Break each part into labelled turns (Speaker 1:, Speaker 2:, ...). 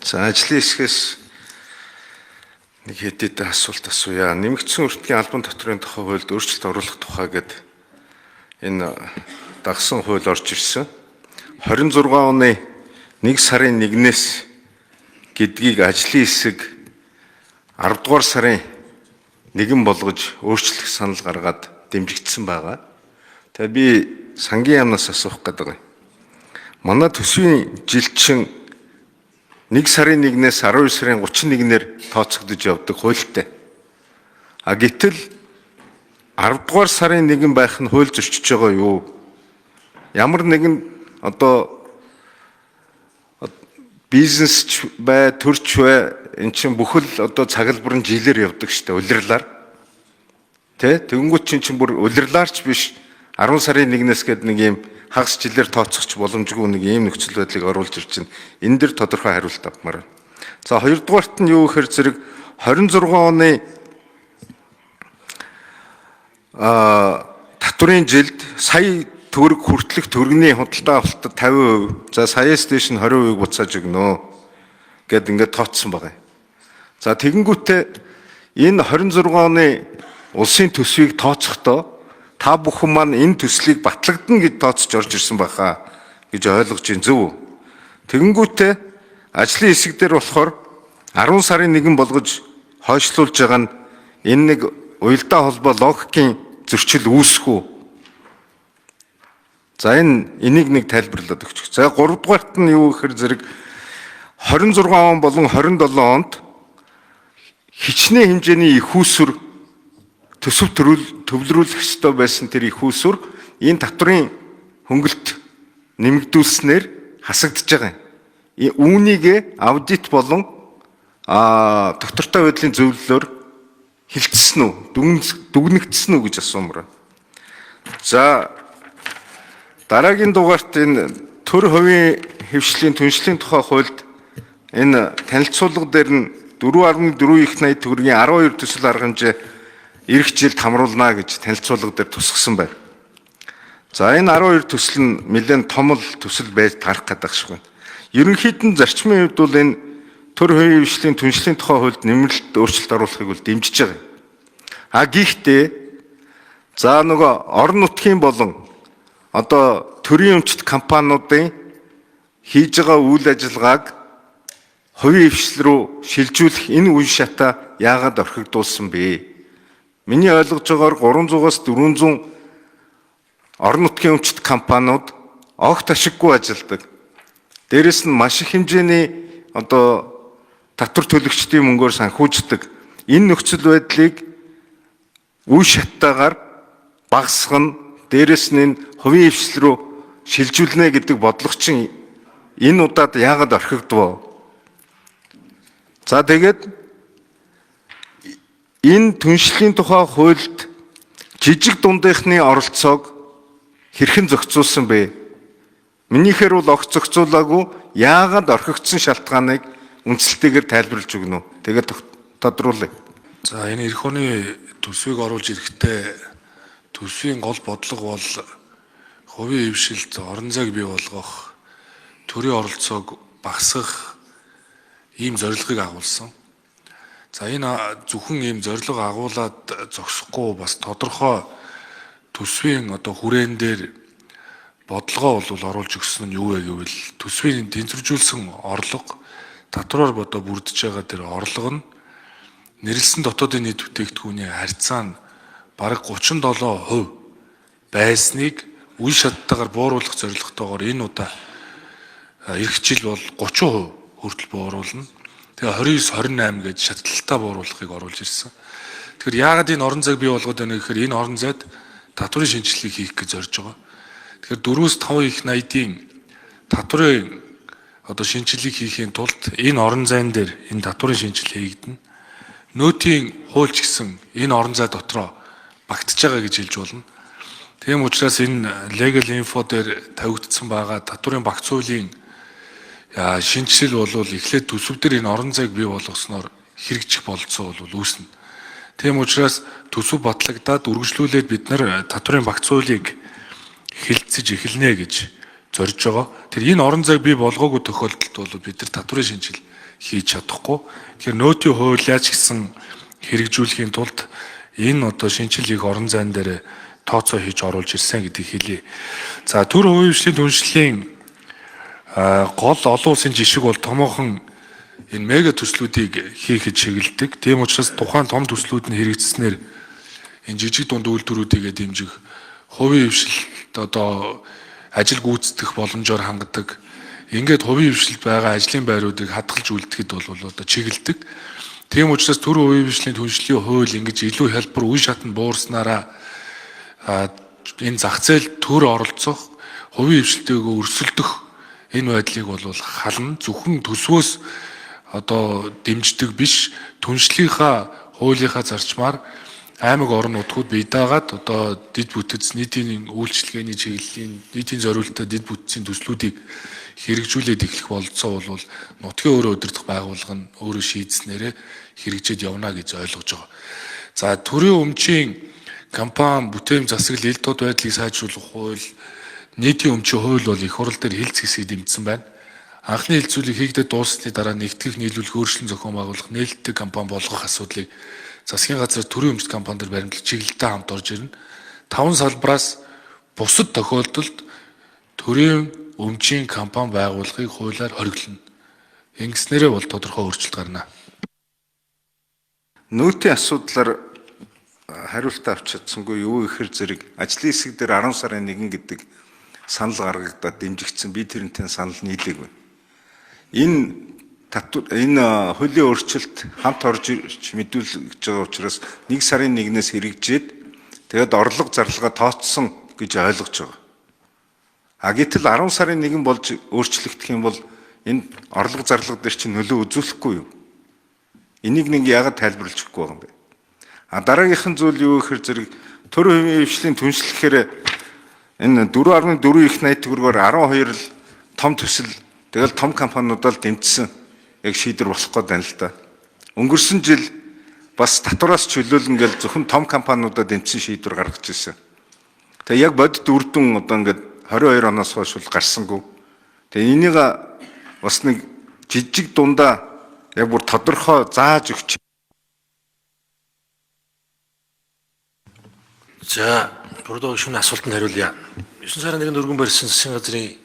Speaker 1: За ажлын хэсгээс нэг хэдийд асуулт асууя. Нэмэгдсэн өртгийн албан татврын тухай хуульд өөрчлөлт оруулах тухай гэдэг энэ дагсан хууль орж ирсэн. 26 оны 1 сарын 1-ээс гэдгийг ажлын хэсэг 10 дугаар сарын 1 болгож өөрчлөх санал гаргаад дэмжигдсэн байгаа. Тэгээ би сангийн яамнаас асуух гэдэг юм. Манай төсвийн жилчин 1 сарын 1-ээс 12 сарын 31-ээр тооцогдож явдаг хуультай. Гэтэл 10 дугаар сарын 1 байх нь хууль зөрчиж байгаа юу? Ямар нэгэн бизнесч бай, төрч бай, эн чинь бүхэл цаглбар нь жилээр явдаг штэ улирлаар. Тэгэнгүүт чинь бүр улирлаарч биш 10 сарын 1-ээс гээд нэг юм хагас жилээр тооцохч боломжгүй нэг ийм нөхцөл байдлыг оруулж ирж байна. Энэ дэр тодорхой хариулт авмаар байна. За хоёрдугаарт нь юу гэхээр зэрэг 26 оны татврын жилд сая төгрөг хүртэлх төгрөгийн худалдаа авалтад 50%, за саяас дээш нь 20% буцааж өгнө гэд ингээд тооцсон байгаа юм. За тэгэнгүүтээ энэ 26 оны улсын төсвийг тооцохдоо та бүхэн маань энэ төслийг батлагдана гэж тооцож орж ирсэн байхаа гэж ойлгож ин зөв. Тэгэнгүүтээ ажлын хэсэг дээр болохоор 10 сарын 1 болгож хойшлуулж байгаа нь энэ нэг уялдаа холбоо логикийн зөрчил үүсэх үү? За энийг нэг тайлбарлаад өгчих. За 3 дугаарт нь юу гэхээр зэрэг 26 он болон 27 онд хичнээн хэмжээний их үүсвэр төсөв төвлөрүүлэх ёстой байсан тэр их үүсвэр энэ татврын хөнгөлт нэмэгдүүлснээр хасагдж байгаа юм. Үүнийг аудит болон доктортой байдлын зөвлөлөөр хилцсэн үү, дүгнэгдсэн үү гэж асуумаар. За дараагийн дугаарт энэ төр хувийн хэвшлийн түншлэлийн тухай хуульд энэ танилцуулга дээр нь 4.4 их 80 төгрөгийн 12 төсөл арга хэмжээ эх жилд хамруулна гэж танилцуулга дээр тусгасан байна. За энэ 12 төсөл нь нэлээд том төсөл байж тарах гэдэг шиг байна. Ерөнхийд нь зарчмын хувьд бол энэ төр хувийн хэвшлийн түншлэлийн тухай хуульд нэмэлт өөрчлөлт оруулахыг бол дэмжиж байгаа. Гэхдээ за нөгөө орон нутгийн болон төрийн өмчт компаниудын хийж байгаа үйл ажиллагааг хувийн хэвшил рүү шилжүүлэх энэ үе шатаа яагаад орхигдуулсан бэ? Миний ойлгож байгаагаар 300-аас 400 орон нутгийн өмчт компаниуд огт ашиггүй ажилладаг. Дээрэс нь маш их хэмжээний татвар төлөгчдийн мөнгөөр санхүүждэг. Энэ нөхцөл байдлыг үе шаттайгаар багасгах нь, дээрэс нь энэ хувийн хэвшил рүү шилжүүлнэ гэдэг бодлого чинь энэ удаад яагаад орхигдвоо? За тэгээд энэ түншлэлийн тухай хуульд жижиг дундийнхны оролцоог хэрхэн зохицуулсан бэ? Минийхээр бол огт зохицуулаагүй. Яагаад орхигдсон шалтгааныг үндсэлтэйгээр тайлбарлаж өгнө үү? Тэгээд тодруулъя.
Speaker 2: За энэ эх оны төсвийг оруулж ирэхдээ төсвийн гол бодлого бол хувийн хэвшилд орон зайг бий болгох, төрийн оролцоог багасгах ийм зорилгыг агуулсан. За энэ зөвхөн ийм зорилго агуулад зогсохгүй бас тодорхой төсвийн хүрээн дээр бодлогоо бол оруулж өгсөн нь юу вэ гэвэл төсвийн тэнцвэржүүлсэн орлого татвараар бүрдэж байгаа тэр орлого нь нэрлсэн дотоодын нийт бүтээгдэхүүний харьцаа нь бараг 37% байсныг үе шаттайгаар бууруулах зорилготойгоор энэ удаа эх жил бол 30% хүртэл бууруулна. Тэгээ 29-28 гэж шатлалтаа бууруулахыг оруулж ирсэн. Тэгэхээр яагаад энэ орон зайг бий болгоод байна гэхээр энэ орон зайд татврын шинжилгээг хийх гэж зорж байгаа. Тэгэхээр 4-5 их 80-ийн татврын шинжилгээг хийхийн тулд энэ орон зайн дээр энэ татврын шинжилгээ хийгдэнэ. Нөөтийн хуульч гэсэн энэ орон зай дотроо багтж байгаа гэж хэлж болно. Тийм учраас энэ legal info дээр тавигдсан байгаа татврын багц хуулийн шинжилэл бол эхлээд төсөв дээр энэ орон зайг бий болгосноор хэрэгжих болцоо бол үүснэ. Тийм учраас төсөв батлагдаад үргэлжлүүлээд бид нар татврын багц хуулийг хэлэлцэж эхэлнэ гэж зорж байгаа. Тэр энэ орон зайг бий болгоогүй тохиолдолд бол бид нар татврын шинжил хийж чадахгүй. Тэгэхээр нөөтийн хуулиач гэсэн хэрэгжүүлэхийн тулд энэ одоо шинжилгээг орон зайн дээр тооцоо хийж оруулж ирсэн гэдгийг хэлье. За төр хувийн хвшлийн түншлэлийн гол олон улсын жишг бол томоохон энэ мега төслүүдийг хийхэд чиглэдэг. Тийм учраас тухайн том төслүүд нь хэрэгжснээр энэ жижиг дунд үйлдвэрүүдийгээ дэмжих, хувийн хвшилт одоо ажил гүйцэтгэх боломжоор хангадаг. Ингээд хувийн хвшилт байгаа ажлын байруудыг хадгалж үлдэхэд бол одоо чиглэдэг. Тийм учраас төр хувийн хвшлийн түншлэлийн хууль ингэж илүү хялбар үе шатнд буурснараа энэ зах зээл төр оролцох, хувийн хвшилтэйгөө өрсөлдөх энэ байдлыг бол хална. Зөвхөн төсвөөс одоо дэмждэг биш, түншлийнхаа хуулийнхаа зарчмаар аймаг орон нутгууд бий даагаад одоо дид бүтэц нийтийн үйлчилгээний чиглэлийн нийтийн зориулалтад дид бүтцийн төслүүдийг хэрэгжүүлээд эхлэх болцоо бол нутгийн өөрөө удирдах байгууллага нь өөрөө шийдснээрээ хэрэгжээд явна гэж ойлгож байгаа. За төрийн өмчийн компани бүтээн засаг ил тод байдлыг сайжруулах хууль, нийтийн өмчийн хууль бол их хурл дээр хэлц хэсгийг дэмжсэн байна. Анхны хэлцүүлэг хийгдээд дууссаны дараа нэгтгэх, нийлүүлэх, өөрчлөн зохион байгуулах, нээлттэй компани болгох асуудлыг засгийн газар төрийн өмчт компанид баримтлах чиглэлтэй хамт орж ирнэ. 5 салбараас бусад тохиолдолд төрийн өмчийн компани байгуулахыг хуулиар хориглоно. Ингэснээрээ бол тодорхой өөрчлөлт гарна.
Speaker 1: Нөөтийн асуудлаар хариулт авч чадсангүй юу гэхээр зэрэг ажлын хэсэг дээр 10 сарын 1 гэдэг санал гаргагдаад дэмжигдсэн. Би тэрнтэй санал нийлээгүй. Энэ хуулийн өөрчлөлт хамт орж ирж мэдүүлж байгаа учраас 1 сарын 1-ээс хэрэгжээд тэгээд орлого зарлагаа тооцсон гэж ойлгож байгаа. Гэтэл 10 сарын 1 болж өөрчлөгдөх юм бол энэ орлого зарлага дээр чинь нөлөө үзүүлэхгүй юу? Энийг нэг яагаад тайлбарлаж өгөхгүй байгаа юм бэ? Дараагийнх нь зүйл юу гэхээр зэрэг төр хувийн хвшлийн түншлэхээр энэ 4.4 их 80 төгрөгөөр 12 л том төсөл тэгэл том компаниудаар дэмжсэн яг шийдвэр болох гээд байна л да. Өнгөрсөн жил бас татвараас чөлөөлнө гэж зөвхөн том компаниудад дэмжсэн шийдвэр гаргаж ирсэн. Тэгээ яг бодит үр дүн одоо ингээд 22 оноос хойш бол гарсангүй. Тэгээ энийг бас нэг жижиг дундаа яг бүр тодорхой зааж өгч.
Speaker 3: За, бүрдөө шөнө асуултанд хариулъя. 9 сарын 1-нд өргөн барьсан засгийн газрын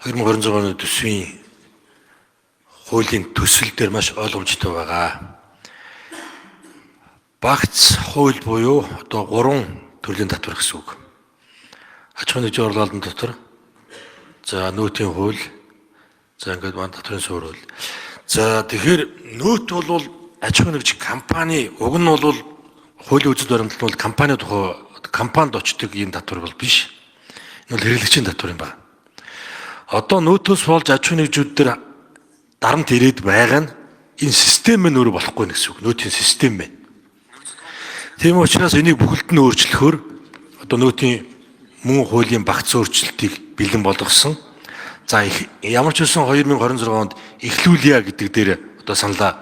Speaker 3: 2026 оны төсвийн хуулийн төсөл дээр маш ойлгомжтой байгаа. Багц хууль буюу одоо 3 төрлийн татвар гэсэн үг. Аж ахуйн нэгжийн орлогын дотор, за нөөтийн хууль, за ингээд маань татварын суурь хууль. За тэгэхээр нөөт бол аж ахуйн нэгж компани, уг нь бол хуулийн үзэл баримтлал бол компани тухай компанид очдог ийм татвар бол биш. Энэ бол хэрэглэгчийн татвар юм байна. Одоо нөөтөөс болж аж ахуйн нэгжүүд дээр дарамт ирээд байгаа нь энэ систем нь өөрөө болохгүй гэсэн үг. Нөөтийн систем байна. Тийм учраас энийг бүхэлд нь өөрчлөхөөр одоо нөөтийн мөн хуулийн багц өөрчлөлтийг бэлэн болгосон. За ямар ч үсэн 2026 онд эхлүүлье гэдэг дээр одоо саналаа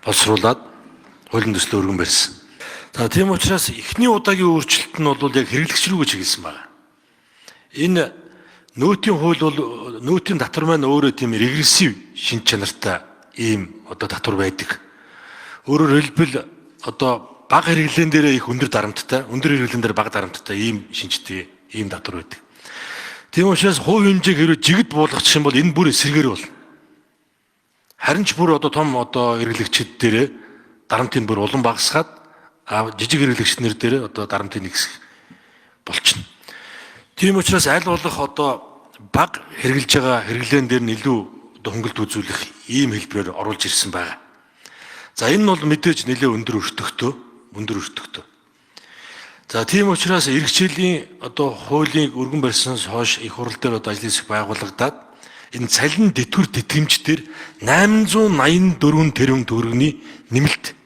Speaker 3: боловсруулад хуулийн төслөө өргөн барьсан. За тийм учраас эхний удаагийн өөрчлөлт нь бол яг хэрэглэгч рүүгээ чиглэсэн байна. Энэ нөөтийн хууль бол нөөтийн татвар маань өөрөө тийм регрессив шин чанартай ийм одоо татвар байдаг. Өөрөөр хэлбэл одоо бага хэрэглэн дээр их өндөр дарамттай, өндөр хэрэглэн дээр бага дарамттай ийм шинжтэй ийм татвар байдаг. Тийм учраас хувь хэмжээг хэрэг жигд буулгачих юм бол энэ бүр эсэргээр бол. Харин ч бүр одоо том одоо хэрэглэгчид дээр дарамтын бүр улам багасгаад жижиг хэрэглэгчнэр дээр одоо дарамтын нэгсэх болчихно. Тийм учраас аль болох одоо бага хэрэгжилж байгаа хэрэглэн дээр нь илүү одоо хөнгөлт үзүүлэх ийм хэлбэрээр оруулж ирсэн байна. За энэ нь бол мэдээж нэлээд өндөр өртөгтэй. За тийм учраас иргэжлийн одоо хуулийн өргөн барьснаас хойш их хурл дээр одоо ажлын хэсэг байгуулагдаад энэ цалин дэтгэр тэтгэмж дээр 884 тэрбум төгрөгийн нэмэлт